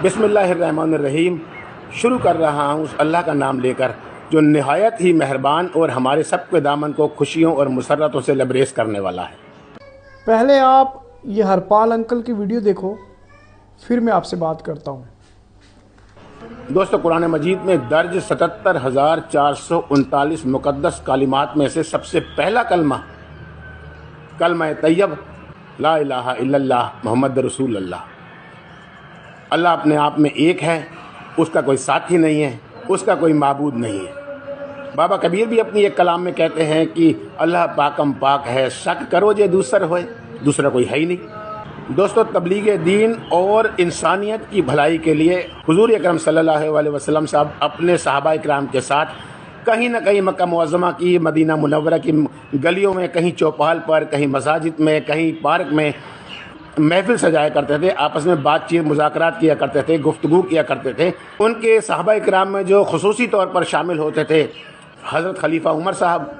बिस्मिल्लाहिर्रहमानिर्रहीम। शुरू कर रहा हूँ उस अल्लाह का नाम लेकर जो नहायत ही मेहरबान और हमारे सब के दामन को खुशियों और मुसर्रतों से लबरेज करने वाला है। पहले आप ये हरपाल अंकल की वीडियो देखो, फिर मैं आपसे बात करता हूँ। दोस्तों, कुरान मजीद में दर्ज 77,439 मुक़द्दस कालिमात में से सबसे पहला कलमा तैयब ला इलाहा इल्लल्लाह मोहम्मद रसूलुल्लाह। अल्लाह अपने आप में एक है, उसका कोई साथी नहीं है, उसका कोई माबूद नहीं है। बाबा कबीर भी अपनी एक कलाम में कहते हैं कि अल्लाह पाकम पाक है, शक करो जे दूसर होए, दूसरा कोई है ही नहीं। दोस्तों, तबलीग दीन और इंसानियत की भलाई के लिए हुजूर अकरम सल्लल्लाहु अलैहि वसल्लम साहब अपने सहाबा इकराम के साथ कहीं ना कहीं मक्का मुअज़्ज़मा की, मदीना मुनव्वरा की गलियों में, कहीं चौपाल पर, कहीं मसाजिद में, कहीं पार्क में महफिल सजाया करते थे, आपस में बातचीत मुज़ाकरात किया करते थे, गुफ्तगू किया करते थे। उनके सहाबा इकराम में जो खुसूसी तौर पर शामिल होते थे हज़रत खलीफा उमर साहब,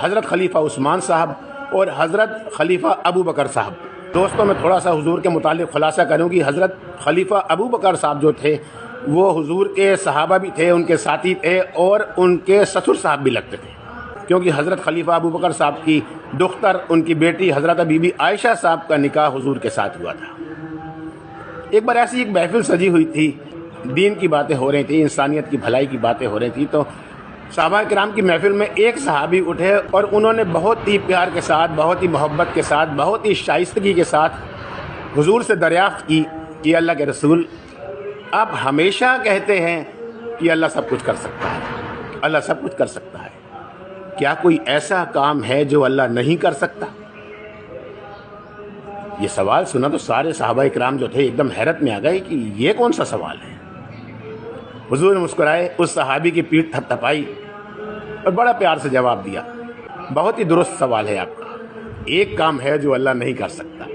हज़रत खलीफा उस्मान साहब और हज़रत खलीफा अबू बकर साहब। दोस्तों, मैं थोड़ा सा हुजूर के मुतालिक खुलासा करूँ कि हज़रत खलीफा अबू बकर साहब जो थे वो हुजूर के सहाबा भी थे, उनके साथी थे और उनके ससुर साहब भी लगते थे, क्योंकि हज़रत खलीफा अबू बकर साहब की दुख्तर, उनकी बेटी हज़रत बीबी आयशा साहब का निकाह हुजूर के साथ हुआ था। एक बार ऐसी एक महफिल सजी हुई थी, दीन की बातें हो रही थी, इंसानियत की भलाई की बातें हो रही थी। तो सहाबा किराम की महफिल में एक सहाबी उठे और उन्होंने बहुत ही प्यार के साथ, बहुत ही मोहब्बत के साथ, बहुत ही शाइस्तगी के साथ हुजूर से दरियाफ्त की कि अल्लाह के रसूल, आप हमेशा कहते हैं कि अल्लाह सब कुछ कर सकता है, अल्लाह सब कुछ कर सकता है, क्या कोई ऐसा काम है जो अल्लाह नहीं कर सकता? ये सवाल सुना तो सारे सहाबा इकराम जो थे एकदम हैरत में आ गए कि ये कौन सा सवाल है। हुजूर ने मुस्कुराए, उस सहाबी की पीठ थपथपाई और बड़ा प्यार से जवाब दिया, बहुत ही दुरुस्त सवाल है आपका, एक काम है जो अल्लाह नहीं कर सकता।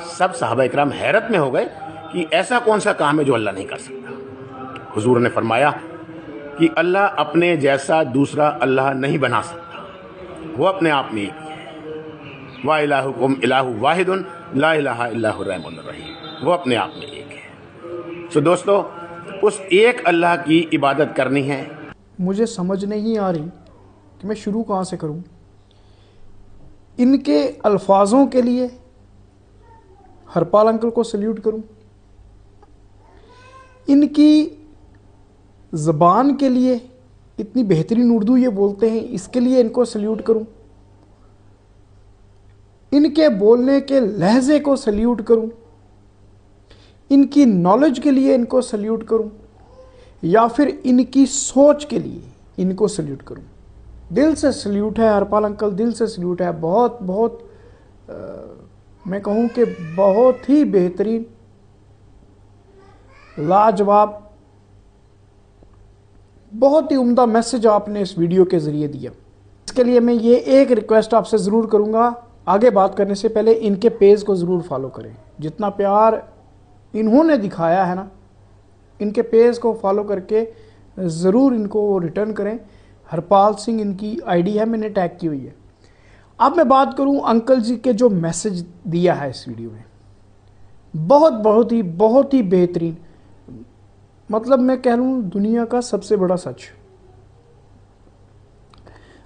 सब सहाबा इकराम हैरत में हो गए कि ऐसा कौन सा काम है जो अल्लाह नहीं कर सकता। हुजूर ने फरमाया कि अल्लाह अपने जैसा दूसरा अल्लाह नहीं बना सकता, वो अपने आप में एक ही है। वा इलाहुकुम इलाहु वाहिदुन ला इलाहा इल्लाहु रहमानुर रहीम, वो अपने आप में एक है। सो दोस्तों, उस एक अल्लाह की इबादत करनी है। मुझे समझ नहीं आ रही कि मैं शुरू कहाँ से करूँ। इनके अल्फाजों के लिए हरपाल अंकल को सल्यूट करूँ, इनकी ज़बान के लिए, इतनी बेहतरीन उर्दू ये बोलते हैं, इसके लिए इनको सल्यूट करूं, इनके बोलने के लहजे को सल्यूट करूं, इनकी नॉलेज के लिए इनको सल्यूट करूं, या फिर इनकी सोच के लिए इनको सल्यूट करूं। दिल से सल्यूट है हरपाल अंकल, दिल से सल्यूट है। बहुत बहुत मैं कहूं कि बहुत ही बेहतरीन, लाजवाब, बहुत ही उम्दा मैसेज आपने इस वीडियो के ज़रिए दिया। इसके लिए मैं ये एक रिक्वेस्ट आपसे ज़रूर करूँगा, आगे बात करने से पहले इनके पेज को ज़रूर फॉलो करें। जितना प्यार इन्होंने दिखाया है ना, इनके पेज को फॉलो करके ज़रूर इनको रिटर्न करें। हरपाल सिंह इनकी आईडी है, मैंने टैग की हुई है। अब मैं बात करूँ अंकल जी के जो मैसेज दिया है इस वीडियो में, बहुत ही बेहतरीन, मतलब मैं कह लूँ दुनिया का सबसे बड़ा सच।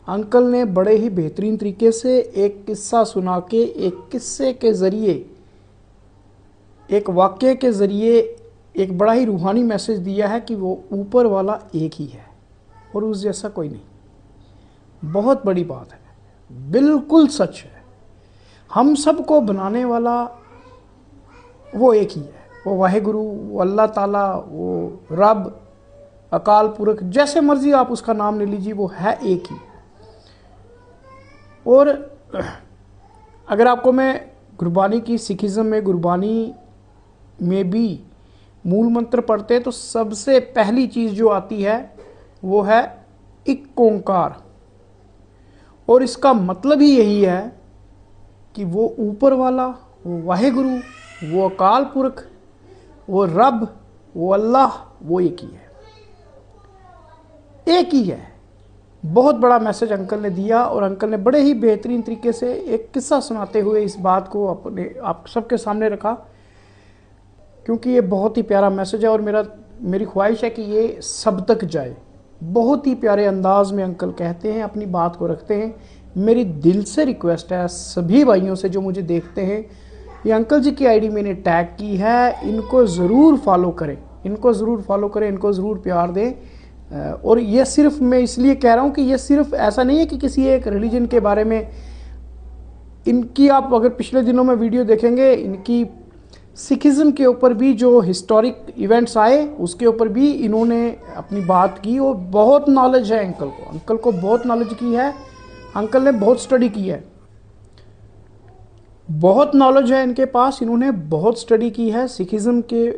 अंकल ने बड़े ही बेहतरीन तरीके से एक किस्सा सुना के, एक किस्से के ज़रिए, एक वाक़े के ज़रिए एक बड़ा ही रूहानी मैसेज दिया है कि वो ऊपर वाला एक ही है और उस जैसा कोई नहीं। बहुत बड़ी बात है, बिल्कुल सच है। हम सबको बनाने वाला वो एक ही है, वो वाहिगुरु, वो अल्लाह ताला, वो रब, अकाल पुरख, जैसे मर्जी आप उसका नाम ले लीजिए, वो है एक ही। और अगर आपको मैं गुरबानी की, सिखिज़म में गुरबानी में भी मूल मंत्र पढ़ते तो सबसे पहली चीज़ जो आती है वो है एक ओंकार, और इसका मतलब ही यही है कि वो ऊपर वाला, वो वाहिगुरु, वो अकाल पुरख, वो रब, वो अल्लाह, वो एक ही है, एक ही है। बहुत बड़ा मैसेज अंकल ने दिया, और अंकल ने बड़े ही बेहतरीन तरीके से एक किस्सा सुनाते हुए इस बात को अपने आप सबके सामने रखा। क्योंकि ये बहुत ही प्यारा मैसेज है और मेरी ख्वाहिश है कि ये सब तक जाए। बहुत ही प्यारे अंदाज में अंकल कहते हैं, अपनी बात को रखते हैं। मेरी दिल से रिक्वेस्ट है सभी भाइयों से जो मुझे देखते हैं, ये अंकल जी की आईडी मैंने टैग की है, इनको ज़रूर फॉलो करें, इनको ज़रूर फॉलो करें, इनको ज़रूर प्यार दें। और ये सिर्फ मैं इसलिए कह रहा हूँ कि ये सिर्फ ऐसा नहीं है कि किसी एक रिलीजन के बारे में। इनकी आप अगर पिछले दिनों में वीडियो देखेंगे, इनकी सिखिज़म के ऊपर भी जो हिस्टोरिक इवेंट्स आए उसके ऊपर भी इन्होंने अपनी बात की और बहुत नॉलेज है अंकल को बहुत नॉलेज की है। अंकल ने बहुत स्टडी की है, बहुत नॉलेज है इनके पास, इन्होंने बहुत स्टडी की है सिखिज़म के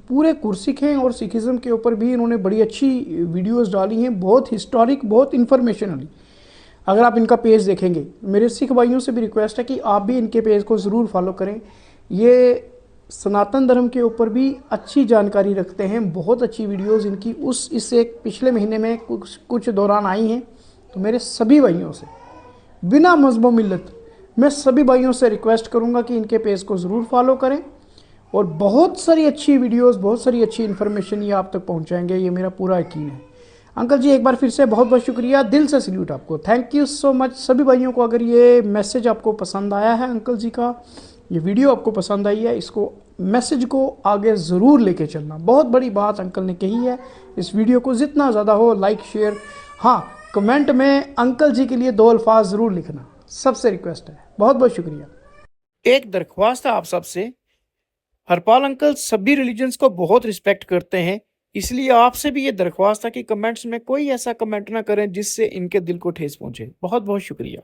पूरे गुरसिख हैं और सिखिज़म के ऊपर भी इन्होंने बड़ी अच्छी वीडियोस डाली हैं, बहुत हिस्टोरिक, बहुत इन्फॉर्मेशनली। अगर आप इनका पेज देखेंगे, मेरे सिख भाइयों से भी रिक्वेस्ट है कि आप भी इनके पेज को ज़रूर फॉलो करें। ये सनातन धर्म के ऊपर भी अच्छी जानकारी रखते हैं, बहुत अच्छी वीडियोस इनकी इससे पिछले महीने में कुछ दौरान आई हैं। तो मेरे सभी भाइयों से बिना मज़हब मिल्लत मैं सभी भाइयों से रिक्वेस्ट करूंगा कि इनके पेज को ज़रूर फॉलो करें और बहुत सारी अच्छी वीडियोस, बहुत सारी अच्छी इन्फॉर्मेशन ये आप तक पहुंचाएंगे, ये मेरा पूरा यकीन है। अंकल जी एक बार फिर से बहुत बहुत शुक्रिया, दिल से सल्यूट आपको, थैंक यू सो मच। सभी भाइयों को अगर ये मैसेज आपको पसंद आया है, अंकल जी का ये वीडियो आपको पसंद आई है, इसको मैसेज को आगे ज़रूर लेके चलना। बहुत बड़ी बात अंकल ने कही है, इस वीडियो को जितना ज़्यादा हो लाइक शेयर, हाँ कमेंट में अंकल जी के लिए 2 अल्फाज ज़रूर लिखना, सबसे रिक्वेस्ट है। बहुत बहुत शुक्रिया। एक दरख्वास्त है आप सबसे, हरपाल अंकल सभी रिलीजन्स को बहुत रिस्पेक्ट करते हैं, इसलिए आपसे भी ये दरख्वास्त है कि कमेंट्स में कोई ऐसा कमेंट ना करें जिससे इनके दिल को ठेस पहुंचे। बहुत बहुत शुक्रिया।